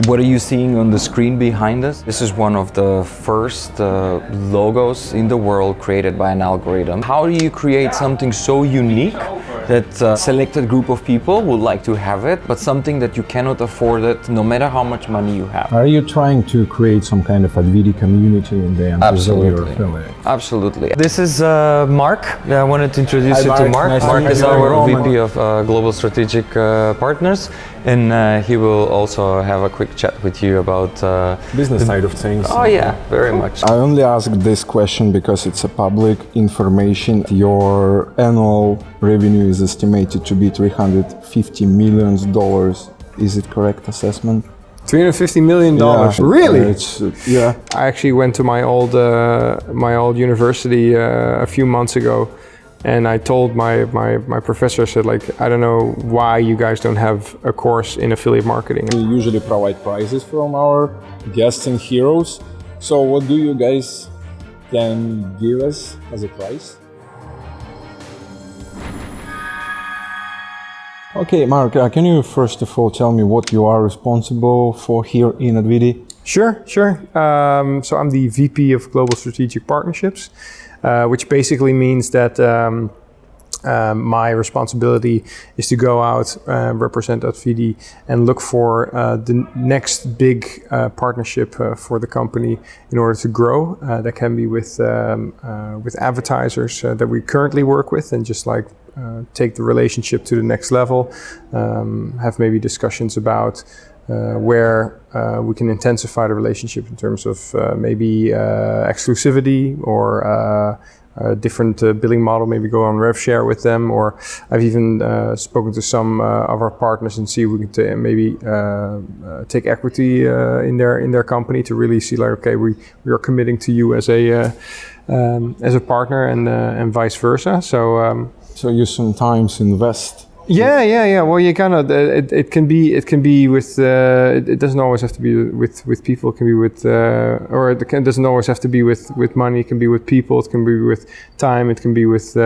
What are you seeing on the screen behind us? This is one of the first logos in the world created by an algorithm. How do you create something so unique that a selected group of people would like to have it, but something that you cannot afford it no matter how much money you have? Are you trying to create some kind of Advidi community in the end? Absolutely. Absolutely. This is Mark. I wanted to introduce you to Mark. Nice Mark is our you. VP of Global Strategic Partners, and he will also have a quick chat with you about business side of things. Oh yeah, very much. I only asked this question because it's a public information. Your annual revenue is estimated to be $350 million. Is it correct assessment? $350 million. Yeah, really? Yeah. I actually went to my old university a few months ago, and I told my professor, I said, like, I don't know why you guys don't have a course in affiliate marketing. We usually provide prizes from our guests and heroes. So what do you guys can give us as a prize? Okay, Mark, can you first of all tell me what you are responsible for here in Advidi? Sure. So I'm the VP of Global Strategic Partnerships, which basically means that my responsibility is to go out, represent Advidi, and look for the next big partnership for the company in order to grow. That can be with advertisers that we currently work with, and just like take the relationship to the next level, have maybe discussions about where we can intensify the relationship in terms of maybe exclusivity or a different billing model, maybe go on rev share with them, or I've even spoken to some of our partners and see if we can maybe take equity in their company to really see, like, okay, we are committing to you as a partner, and vice versa. So you sometimes invest. Yeah. Well, you kind of it can be with it doesn't always have to be with people. It can be with or it doesn't always have to be with money. It can be with people. It can be with time. It can be with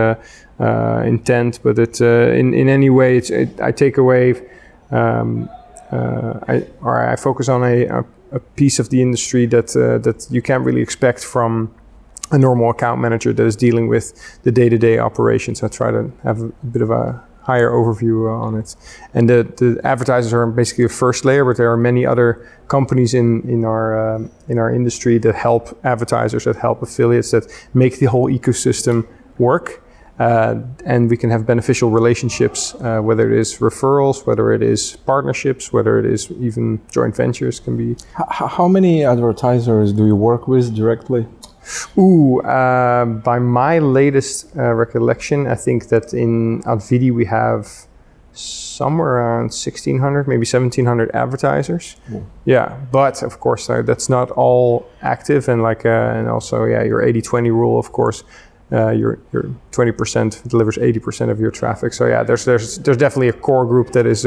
intent. But in any way, I take away. I focus on a piece of the industry that you can't really expect from a normal account manager that is dealing with the day-to-day operations. I try to have a bit of a higher overview on it. And the advertisers are basically a first layer, but there are many other companies in our industry that help advertisers, that help affiliates, that make the whole ecosystem work. And we can have beneficial relationships, whether it is referrals, whether it is partnerships, whether it is even joint ventures can be. How many advertisers do you work with directly? By my latest recollection, I think that in Advidi we have somewhere around 1,600, maybe 1,700 advertisers. Yeah, but of course that's not all active, and and also your 80-20 rule, of course. Your 20% delivers 80% of your traffic. So yeah, there's definitely a core group that is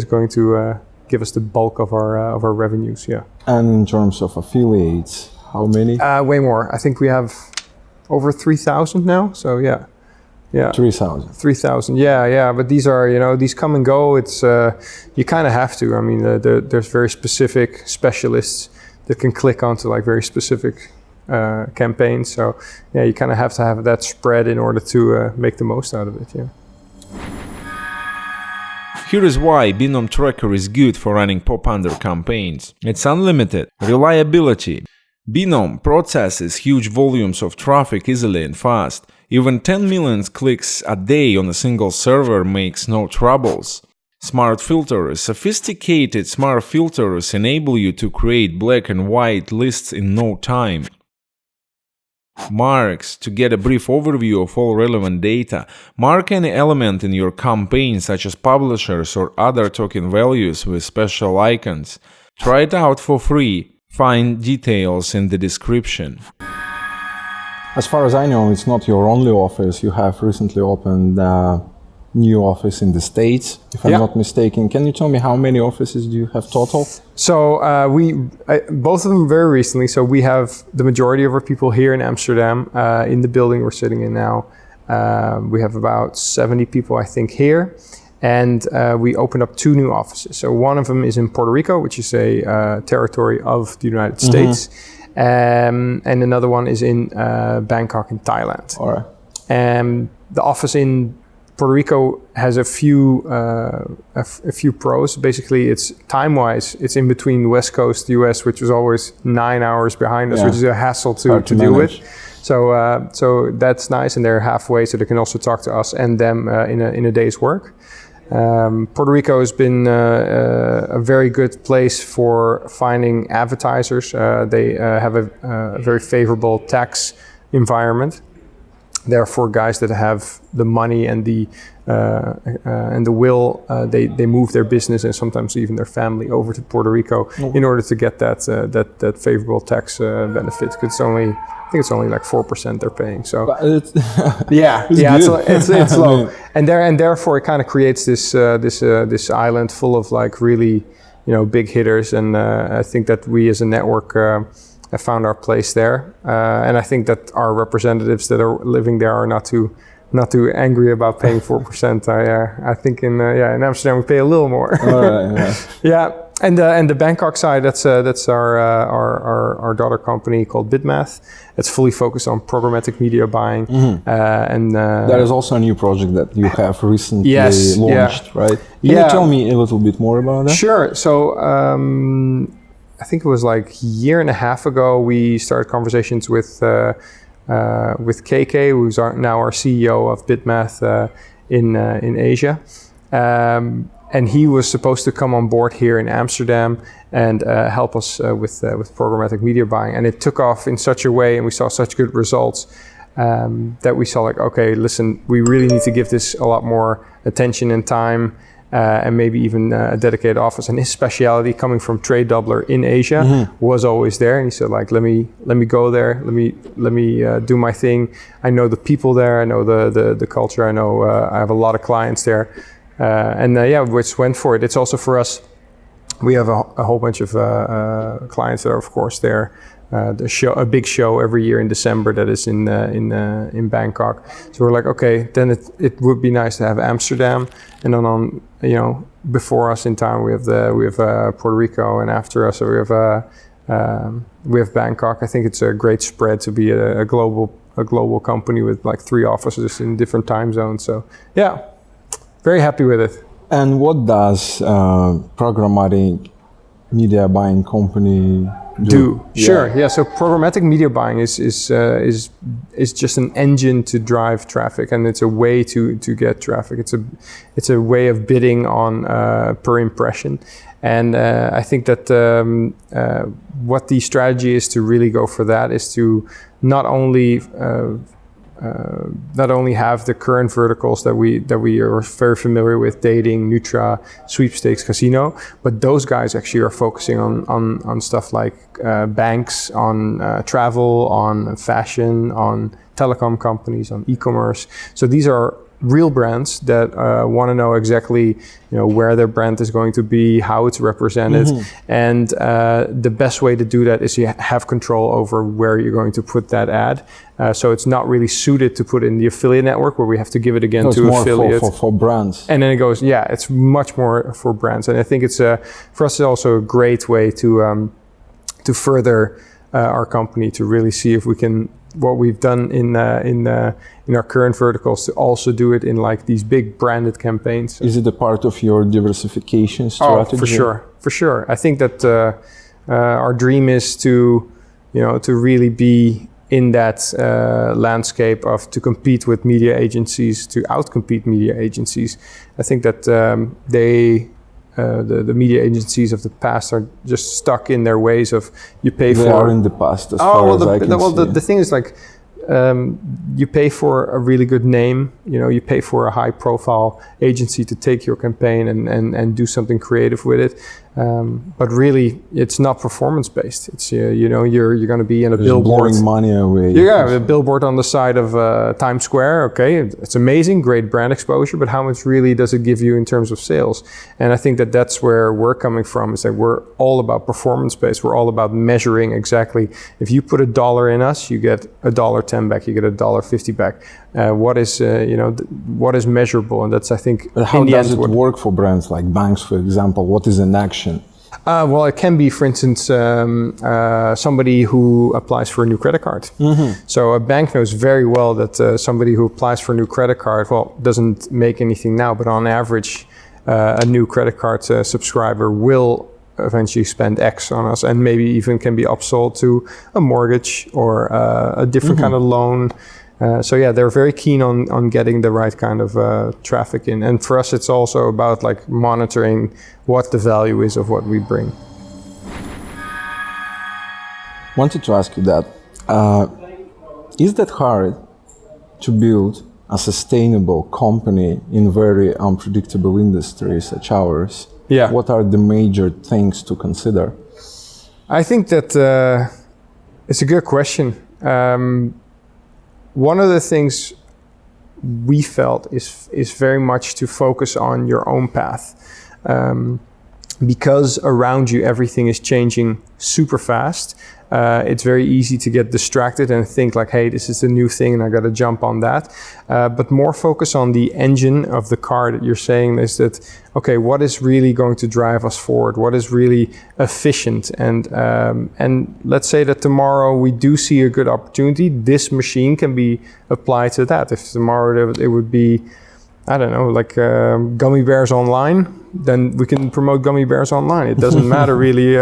going to give us the bulk of our revenues. Yeah. And in terms of affiliates, how many? Way more. I think we have over 3,000 now. So yeah. 3,000. 3,000. Yeah. But these are, these come and go. It's you kind of have to. I mean, there's very specific specialists that can click onto like very specific campaigns. So yeah, you kind of have to have that spread in order to make the most out of it. Yeah. Here is why Binom Tracker is good for running pop-under campaigns. It's unlimited reliability. Binom processes huge volumes of traffic easily and fast. Even 10 million clicks a day on a single server makes no troubles. Smart filters. Sophisticated smart filters enable you to create black and white lists in no time. Marks. To get a brief overview of all relevant data, mark any element in your campaign, such as publishers or other token values, with special icons. Try it out for free. Find details in the description. As far as I know, it's not your only office. You have recently opened a new office in the States, if I'm not mistaken. Can you tell me how many offices do you have total? So both of them very recently. So we have the majority of our people here in Amsterdam, in the building we're sitting in now. We have about 70 people, I think, here. And we opened up 2 new offices. So one of them is in Puerto Rico, which is a territory of the United States. And another one is in Bangkok in Thailand. All right. And the office in Puerto Rico has a few pros. Basically, it's time-wise, it's in between the West Coast, the US, which was always 9 hours behind us, which is a hassle to deal with. So that's nice, and they're halfway, so they can also talk to us and them in a day's work. Puerto Rico has been a very good place for finding advertisers. They have a very favorable tax environment. Therefore, guys that have the money and the will, they move their business and sometimes even their family over to Puerto Rico in order to get that favorable tax benefit. 'Cause I think it's only like 4% they're paying. So it's low, and therefore it kind of creates this island full of like really, big hitters. And I think that we as a network have found our place there. And I think that our representatives that are living there are not too angry about paying 4%. I think in Amsterdam we pay a little more. All right, yeah. And the Bangkok side, that's our daughter company called Bidmath. It's fully focused on programmatic media buying. And there is also a new project that you have recently launched, right? Can you tell me a little bit more about that? Sure. So I think it was like a year and a half ago we started conversations with KK, who's now our CEO of Bidmath in Asia. And he was supposed to come on board here in Amsterdam and help us with programmatic media buying. And it took off in such a way, and we saw such good results that we saw like, okay, listen, we really need to give this a lot more attention and time, and maybe even a dedicated office. And his speciality, coming from Trade Doubler in Asia, was always there. And he said, like, let me go there, let me do my thing. I know the people there, I know the culture, I know I have a lot of clients there. We just went for it. It's also for us, we have a whole bunch of clients that are, of course, there. A big show every year in December that is in Bangkok. So we're like, okay, then it would be nice to have Amsterdam, and then before us in time we have Puerto Rico, and after us we have Bangkok. I think it's a great spread to be a global company with like 3 offices in different time zones. So yeah. Very happy with it. And what does programmatic media buying company do? Sure. Yeah. So programmatic media buying is just an engine to drive traffic, and it's a way to get traffic. It's a way of bidding on per impression. And I think that what the strategy is to really go for that is to not only have the current verticals that we are very familiar with, dating, nutra, sweepstakes, casino, but those guys actually are focusing on stuff like banks, on travel, on fashion, on telecom companies, on e-commerce. So these are real brands that want to know exactly where their brand is going to be, how it's represented, and the best way to do that is you have control over where you're going to put that ad. So it's not really suited to put in the affiliate network where we have to give it again to affiliates. For brands. And then it goes, it's much more for brands. And I think it's for us it's also a great way to further our company, to really see if we can, what we've done in our current verticals, to also do it in like these big branded campaigns. Is it a part of your diversification strategy? Oh, for sure. I think that our dream is to really be in that landscape to compete with media agencies, to outcompete media agencies. I think that the media agencies of the past are just stuck in their ways of They are in the past as far as I can see. The thing is like, you pay for a really good name, you pay for a high profile agency to take your campaign and do something creative with it. But really it's not performance based. It's, you're going to be in a billboard. Blowing money away. Yeah, a billboard on the side of Times Square. Okay, it's amazing, great brand exposure, but how much really does it give you in terms of sales? And I think that that's where we're coming from, is that we're all about performance based. We're all about measuring exactly, if you put $1 in us, you get $1.10 back, you get $1.50 back. what is what is measurable, and that's, I think, But how in the does end, it work for brands like banks, for example? What is an action? Well, it can be, for instance, somebody who applies for a new credit card. So a bank knows very well that somebody who applies for a new credit card, well, doesn't make anything now, but on average, a new credit card subscriber will eventually spend X on us, and maybe even can be upsold to a mortgage or a different kind of loan. So yeah, they're very keen on getting the right kind of traffic in. And for us, it's also about like monitoring what the value is of what we bring. Wanted to ask you that. Is that hard to build a sustainable company in very unpredictable industry such ours? Yeah. What are the major things to consider? I think that it's a good question. One of the things we felt is very much to focus on your own path. Because around you everything is changing super fast, it's very easy to get distracted and think like, hey, this is a new thing and I got to jump on that. But more focus on the engine of the car that you're saying is that, okay, what is really going to drive us forward? What is really efficient? And let's say that tomorrow we do see a good opportunity. This machine can be applied to that. If tomorrow it would be, I don't know, like gummy bears online, then we can promote gummy bears online. It doesn't matter really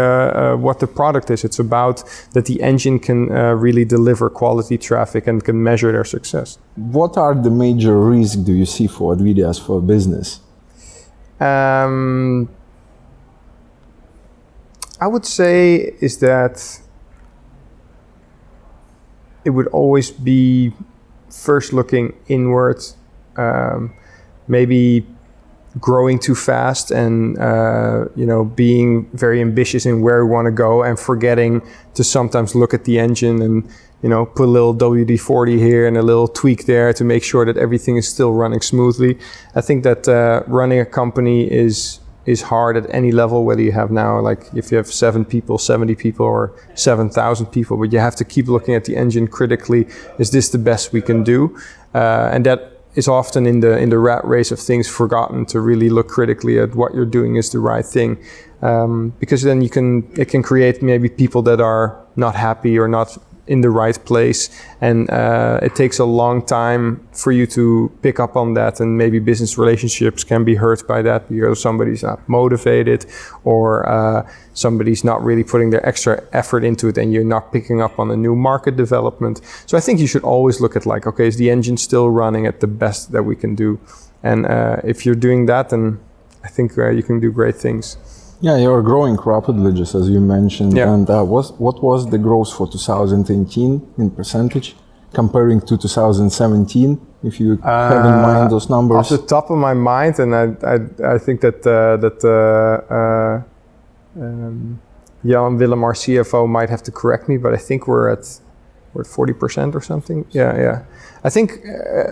what the product is. It's about that the engine can really deliver quality traffic and can measure their success. What are the major risks do you see for Advidi as for business? I would say is that it would always be first looking inward, maybe growing too fast and being very ambitious in where we want to go and forgetting to sometimes look at the engine and put a little WD-40 here and a little tweak there to make sure that everything is still running smoothly. I think that running a company is hard at any level, whether you have now, like if you have 7 people, 70 people, or 7,000 people, but you have to keep looking at the engine critically. Is this the best we can do? And that is often in the rat race of things forgotten to really look critically at what you're doing is the right thing. Because then it can create maybe people that are not happy or not in the right place, and it takes a long time for you to pick up on that, and maybe business relationships can be hurt by that because somebody's not motivated or somebody's not really putting their extra effort into it, and you're not picking up on a new market development. So I think you should always look at like, okay, is the engine still running at the best that we can do? And if you're doing that, then I think you can do great things. Yeah, you're growing rapidly, just as you mentioned. Yeah. And what was the growth for 2018 in percentage, comparing to 2017, if you have in mind those numbers? Off the top of my mind, and I think that Jan Willem, our CFO, might have to correct me, but I think we're at 40% or something. Yeah. I think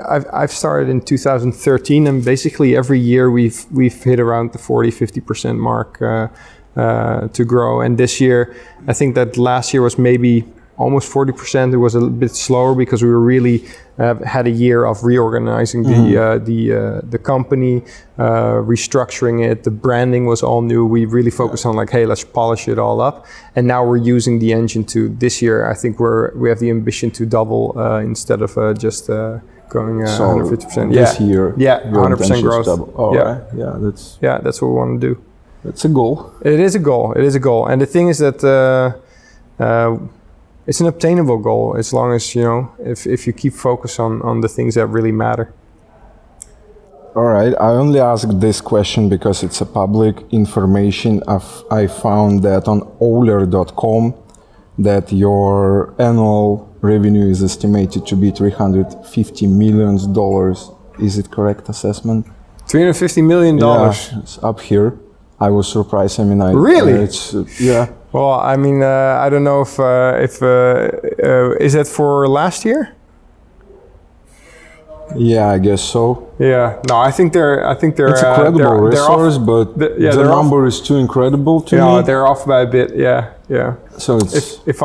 I've started in 2013, and basically every year we've hit around the 40-50% mark to grow. And this year, I think that last year was maybe almost 40%. It was a bit slower because we were really had a year of reorganizing the company, restructuring it. The branding was all new. We really focused on like, hey, let's polish it all up. And now we're using the engine to this year. I think we have the ambition to double instead of just going 150%. This year, 100% growth. Oh, yeah, right. That's what we want to do. That's a goal. It is a goal. And the thing is that. It's an obtainable goal as long as, if you keep focus on the things that really matter. All right. I only asked this question because it's a public information. I found that on Euler.com that your annual revenue is estimated to be $350 million. Is it correct assessment? $350 million? Yeah, it's up here. I was surprised. I mean, really? Yeah. Well, I mean, I don't know if is that for last year? Yeah, I guess so. Yeah. No, I think they're. It's incredible resource, but the number is too incredible to me. Yeah, they're off by a bit. Yeah. So it's if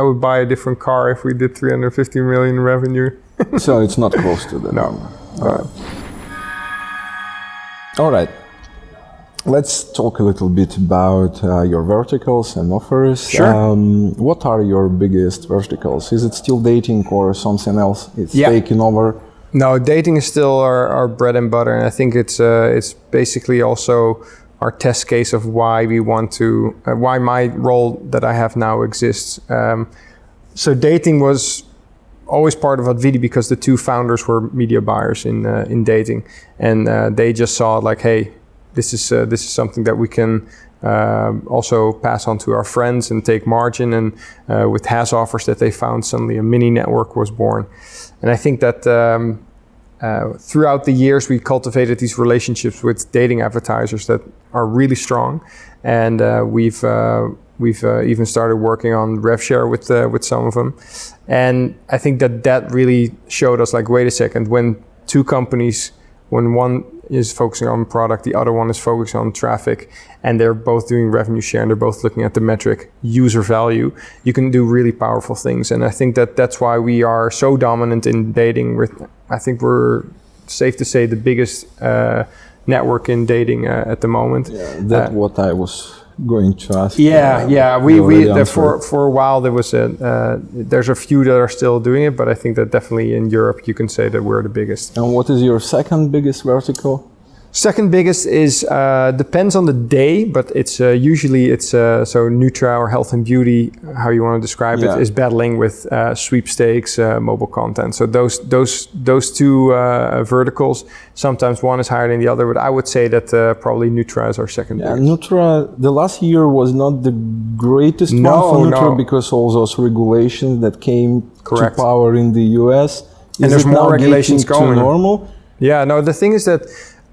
would buy a different car if we did 350 million revenue. So it's not close to that. No. All right. Let's talk a little bit about your verticals and offers. Sure. What are your biggest verticals? Is it still dating or something else? It's taking over? No, dating is still our bread and butter, and I think it's basically also our test case of why we want to, why my role that I have now exists. So dating was always part of Advidi because the two founders were media buyers in dating, and they just saw like, hey, this is something that we can also pass on to our friends and take margin. And with Has offers that they found, suddenly a mini network was born. And I think that throughout the years, we cultivated these relationships with dating advertisers that are really strong. And we've even started working on rev share with some of them. And I think that really showed us like, wait a second, when two companies, when one is focusing on product, the other one is focusing on traffic, and they're both doing revenue share and they're both looking at the metric user value, you can do really powerful things. And I think that's why we are so dominant in dating. I think we're safe to say the biggest network in dating at the moment. Yeah, that's what I was going to ask. We for a while there was there's a few that are still doing it, but I think that definitely in Europe you can say that we're the biggest. And what is your second biggest vertical? Second biggest is depends on the day, but it's usually so nutra or health and beauty, how you want to describe it, is battling with sweepstakes, mobile content. So those two verticals, sometimes one is higher than the other, but I would say that probably nutra is our second biggest. Nutra, the last year was not the greatest one for nutra because all those regulations that came to power in the US. And there's more regulations going. To normal? Yeah, no, the thing is that,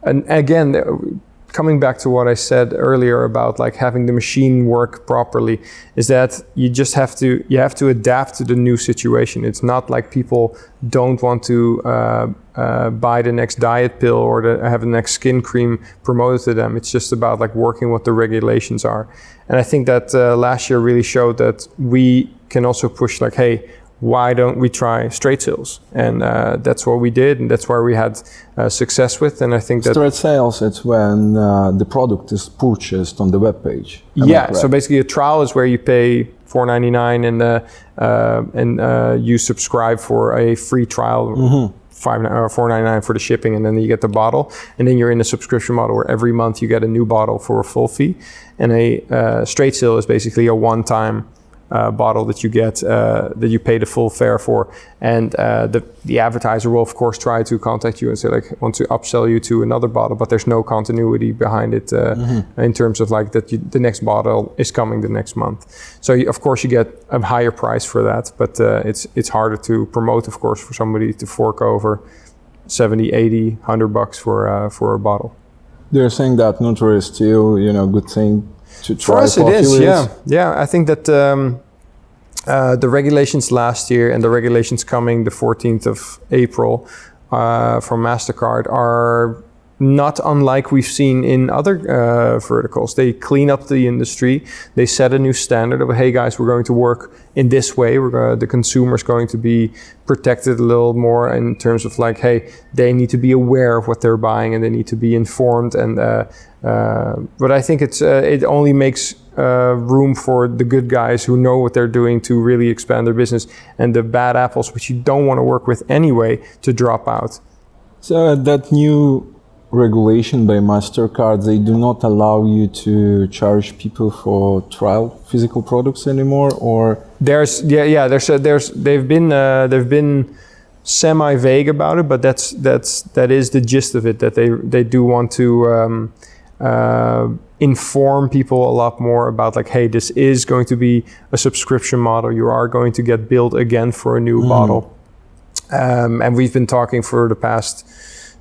and again, coming back to what I said earlier about like having the machine work properly, is that you have to adapt to the new situation. It's not like people don't want to buy the next diet pill or have the next skin cream promoted to them. It's just about like working what the regulations are. And I think that last year really showed that we can also push like, hey, why don't we try straight sales? And that's what we did, and that's where we had success with. And I think that straight sales, it's when the product is purchased on the web page. So basically a trial is where you pay $4.99 and you subscribe for a free trial, $4.99 for the shipping, and then you get the bottle. And then you're in a subscription model where every month you get a new bottle for a full fee. And a straight sale is basically a one-time bottle that you get, that you pay the full fare for, and the advertiser will of course try to contact you and say like, want to upsell you to another bottle, but there's no continuity behind it in terms of like that the next bottle is coming the next month. So of course you get a higher price for that, but it's harder to promote, of course, for somebody to fork over 70, 80, $100 for a bottle. They're saying that nutra is still, good thing to try. For us it is, yeah. I think that the regulations last year and the regulations coming the 14th of April from MasterCard are not unlike we've seen in other verticals. They clean up the industry. They set a new standard of, hey guys, we're going to work in this way. The consumer's going to be protected a little more in terms of like, hey, they need to be aware of what they're buying and they need to be informed. And but I think it only makes room for the good guys who know what they're doing to really expand their business, and the bad apples, which you don't want to work with anyway, to drop out. So that new regulation by MasterCard, they do not allow you to charge people for trial physical products anymore, or they've been semi-vague about it, but that is the gist of it, that they do want to inform people a lot more about like, hey, this is going to be a subscription model. You are going to get billed again for a new bottle. And we've been talking for the past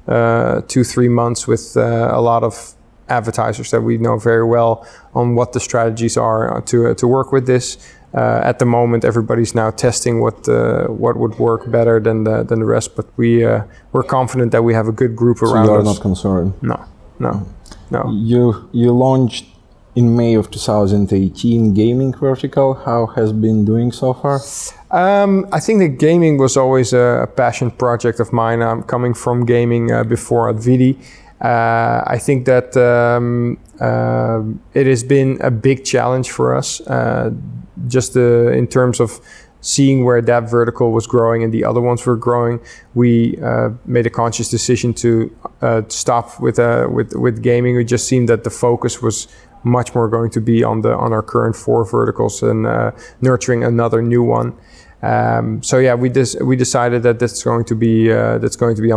2-3 months with a lot of advertisers that we know very well on what the strategies are to work with this. At the moment, everybody's now testing what would work better than the rest. But we're confident that we have a good group around us. So you are not concerned? No. You launched in May of 2018, gaming vertical, how has been doing so far? I think that gaming was always a passion project of mine. I'm coming from gaming before Advidi. I think that it has been a big challenge for us, just in terms of seeing where that vertical was growing and the other ones were growing. We made a conscious decision to stop with gaming. It just seemed that the focus was much more going to be on our current 4 verticals and nurturing another new one. We decided that that's going to be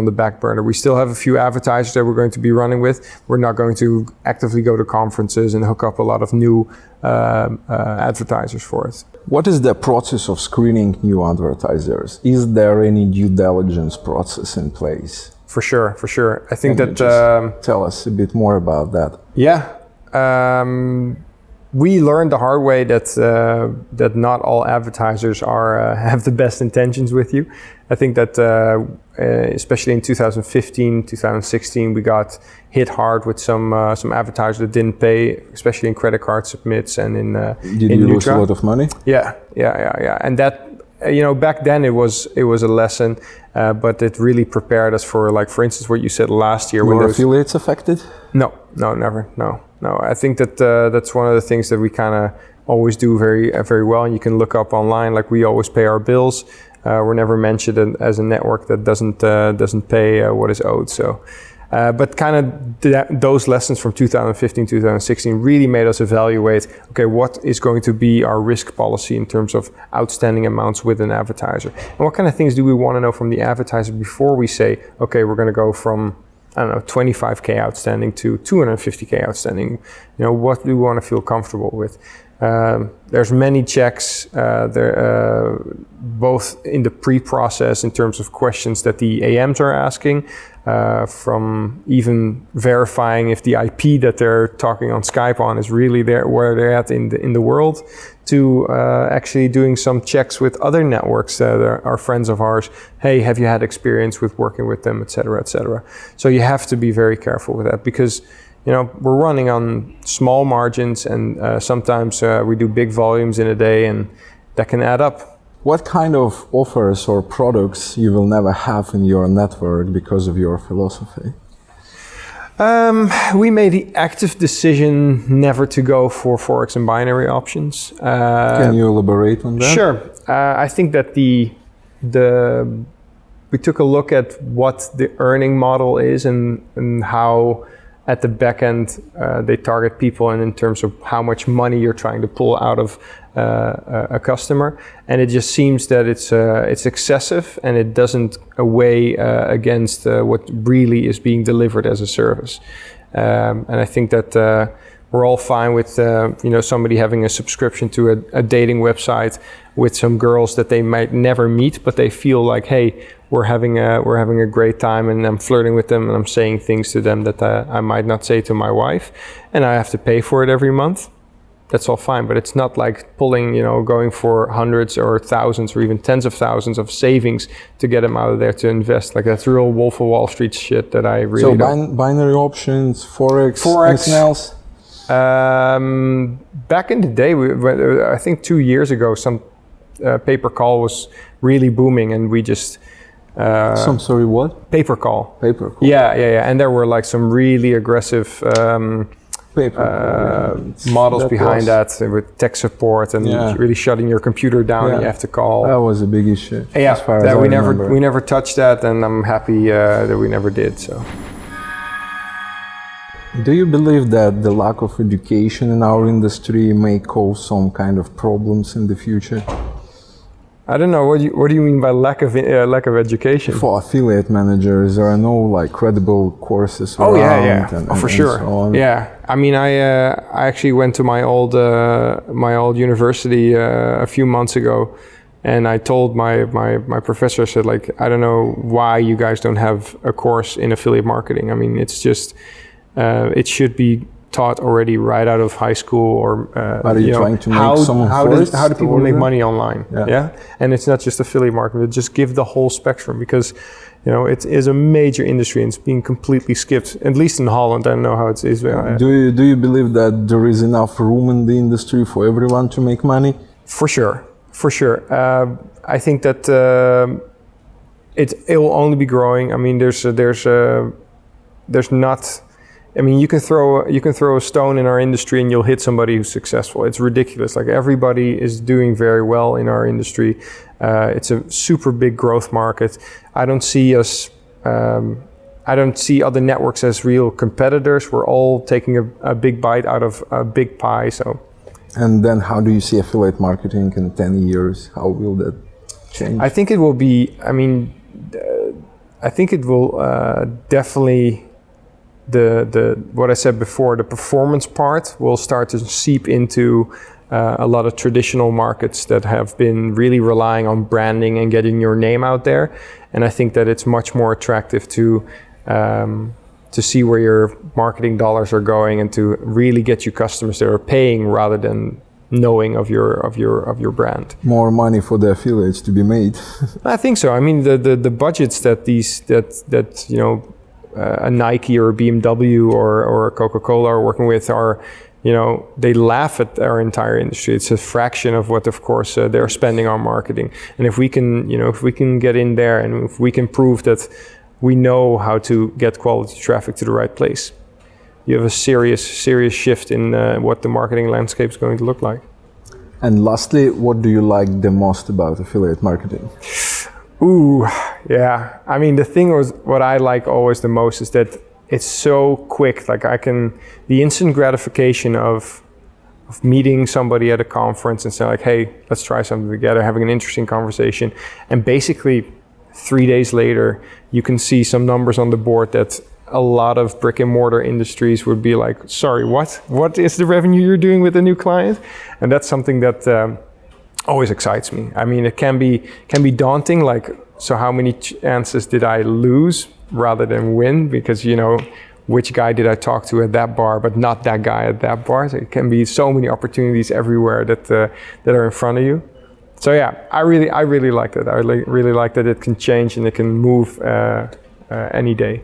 on the back burner. We still have a few advertisers that we're going to be running with. We're not going to actively go to conferences and hook up a lot of new advertisers for it. What is the process of screening new advertisers? Is there any due diligence process in place? For sure. I think Can you just tell us a bit more about that. Yeah. We learned the hard way that not all advertisers have the best intentions with you. I think that especially in 2015, 2016, we got hit hard with some advertisers that didn't pay, especially in credit card submits and in Did you lose a lot of money? Yeah. And that, back then it was a lesson, but it really prepared us for, like, for instance, what you said last year. Were affiliates affected? No, never. No, I think that that's one of the things that we kind of always do very, very well. And you can look up online, like we always pay our bills. We're never mentioned as a network that doesn't pay what is owed. So, but kind of those lessons from 2015, 2016 really made us evaluate, okay, what is going to be our risk policy in terms of outstanding amounts with an advertiser? And what kind of things do we want to know from the advertiser before we say, okay, we're going to go from, I don't know, 25K outstanding to 250K outstanding. What do we want to feel comfortable with? There's many checks, both in the pre-process in terms of questions that the AMs are asking, from even verifying if the IP that they're talking on Skype on is really there where they're at in the world, to actually doing some checks with other networks that are friends of ours. Hey, have you had experience with working with them, et cetera, et cetera. So you have to be very careful with that, because we're running on small margins, and sometimes we do big volumes in a day, and that can add up. What kind of offers or products you will never have in your network because of your philosophy? We made the active decision never to go for Forex and binary options. Can you elaborate on that? Sure. I think that we took a look at what the earning model is and how at the back end they target people, and in terms of how much money you're trying to pull out of a customer, and it just seems that it's excessive, and it doesn't weigh against what really is being delivered as a service. And I think that we're all fine with somebody having a subscription to a dating website with some girls that they might never meet, but they feel like, hey, we're having a great time, and I'm flirting with them, and I'm saying things to them that I might not say to my wife, and I have to pay for it every month. That's all fine, but it's not like going for hundreds or thousands or even tens of thousands of savings to get them out of there to invest. Like, that's real Wolf of Wall Street shit that I really don't. So binary options, Forex, anything else? Back in the day, I think 2 years ago, some paper call was really booming, and we just... what? Paper call. Paper call. Yeah. And there were like some really aggressive models behind that, with tech support and really shutting your computer down and you have to call. That was a big issue. Yeah, as far as I remember. we never touched that, and I'm happy that we never did. So. Do you believe that the lack of education in our industry may cause some kind of problems in the future? I don't know. What do you mean by lack of education? For affiliate managers, there are no credible courses around. And for sure. So on. Yeah, I mean, I actually went to my old university a few months ago, and I told my professor, I said, I don't know why you guys don't have a course in affiliate marketing. I mean, it's just it should be taught already right out of high school, or Are you trying to make someone how do people make money online? Yeah. And it's not just affiliate marketing, but just give the whole spectrum, because it is a major industry and it's being completely skipped, at least in Holland. I don't know how it is. Do you believe that there is enough room in the industry for everyone to make money? For sure. I think that it will only be growing. I mean, there's not. I mean, you can throw a stone in our industry and you'll hit somebody who's successful. It's ridiculous. Like, everybody is doing very well in our industry. It's a super big growth market. I don't see other networks as real competitors. We're all taking a big bite out of a big pie. So. And then, how do you see affiliate marketing in 10 years? How will that change? I think it will be. I mean, I think it will definitely. The what I said before, the performance part will start to seep into a lot of traditional markets that have been really relying on branding and getting your name out there. And I think that it's much more attractive to see where your marketing dollars are going and to really get you customers that are paying rather than knowing of your brand. More money for the affiliates to be made. I think so. I mean, the budgets that a Nike or a BMW or a Coca-Cola are working with are, they laugh at our entire industry. It's a fraction of what, of course, they're spending on marketing. And if we can get in there and if we can prove that we know how to get quality traffic to the right place, you have a serious shift in what the marketing landscape is going to look like. And lastly, what do you like the most about affiliate marketing? Ooh, yeah. I mean, the thing was, what I like always the most is that it's so quick. Like, the instant gratification of meeting somebody at a conference and saying like, hey, let's try something together, having an interesting conversation. And basically 3 days later, you can see some numbers on the board that a lot of brick and mortar industries would be like, sorry, what? What is the revenue you're doing with a new client? And that's something that always excites me. I mean, it can be daunting, like, so how many chances did I lose rather than win? Because, which guy did I talk to at that bar, but not that guy at that bar? So it can be so many opportunities everywhere that are in front of you. So yeah, I really like that. I really like that it can change and it can move any day.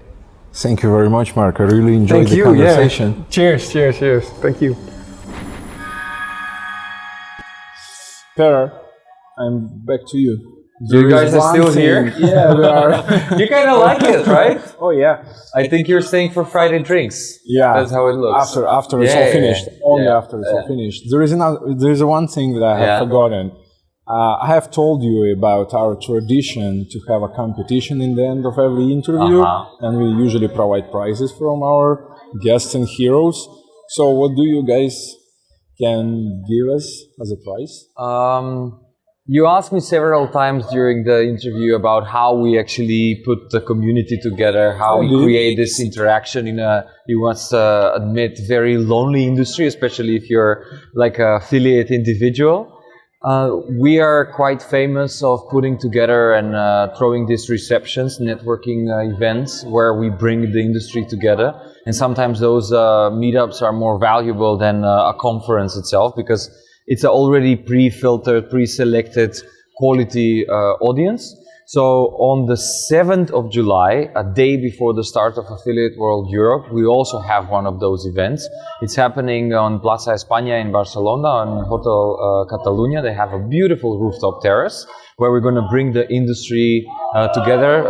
Thank you very much, Mark. I really enjoyed the conversation. Yeah. Cheers. Thank you. Petar, I'm back to you. You guys are still here? Yeah, we are. You kind of like it, right? Oh yeah. I think you're staying for Friday drinks. Yeah. That's how it looks. After it's all finished. Only after it's all finished. There is one thing that I have forgotten. I have told you about our tradition to have a competition in the end of every interview, and we usually provide prizes from our guests and heroes. So what do you guys can give us as a prize? You asked me several times during the interview about how we actually put the community together, how we create this interaction in a, you must admit, very lonely industry, especially if you're like an affiliate individual. We are quite famous of putting together and throwing these receptions, networking events where we bring the industry together. And sometimes those meetups are more valuable than a conference itself, because it's an already pre-filtered, pre-selected quality audience. So on the 7th of July, a day before the start of Affiliate World Europe, we also have one of those events. It's happening on Plaza España in Barcelona, on Hotel Catalunya. They have a beautiful rooftop terrace where we're going to bring the industry together,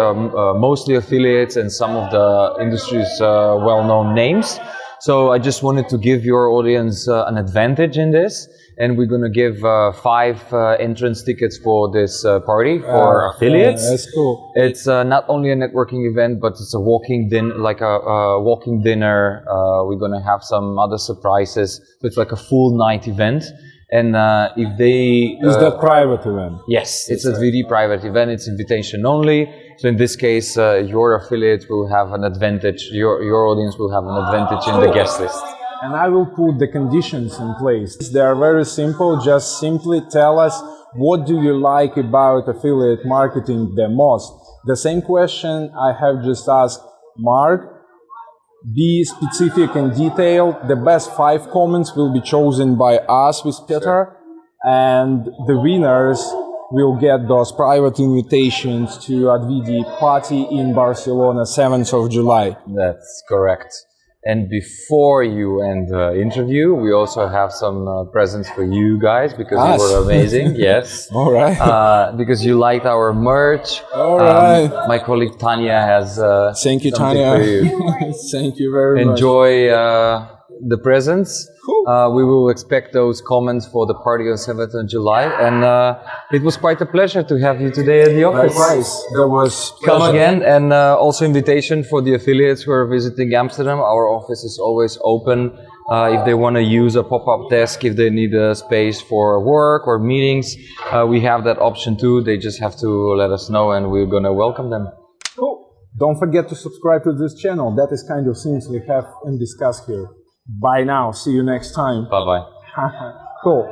mostly affiliates and some of the industry's well-known names. So I just wanted to give your audience an advantage in this. And we're going to give 5 entrance tickets for this party for affiliates. Yeah, that's cool. It's not only a networking event, but it's a walking walking dinner. We're going to have some other surprises. So it's like a full night event. And if they... Is that private event? Yes, it's a Advidi private event. It's invitation only. So in this case, your affiliate will have an advantage. Your audience will have an advantage in the guest list. And I will put the conditions in place. They are very simple. Just simply tell us, what do you like about affiliate marketing the most? The same question I have just asked Mark. Be specific and detailed. The best 5 comments will be chosen by us with Petar, and the winners will get those private invitations to Advidi party in Barcelona, 7th of July. That's correct. And before you end the interview, we also have some presents for you guys because you were amazing. Yes. All right. Because you liked our merch. All right. My colleague Tanya has Thank you, something Tanya. for you. Thank you very much. Enjoy the presents. We will expect those comments for the party on 7th of July. And it was quite a pleasure to have you today at the office. Likewise. That was Come pleasure. again, and also invitation for the affiliates who are visiting Amsterdam. Our office is always open. If they want to use a pop-up desk, if they need a space for work or meetings, we have that option too. They just have to let us know and we're going to welcome them. Cool. Don't forget to subscribe to this channel. That is kind of things we have and discuss here. Bye now. See you next time. Bye-bye. Cool.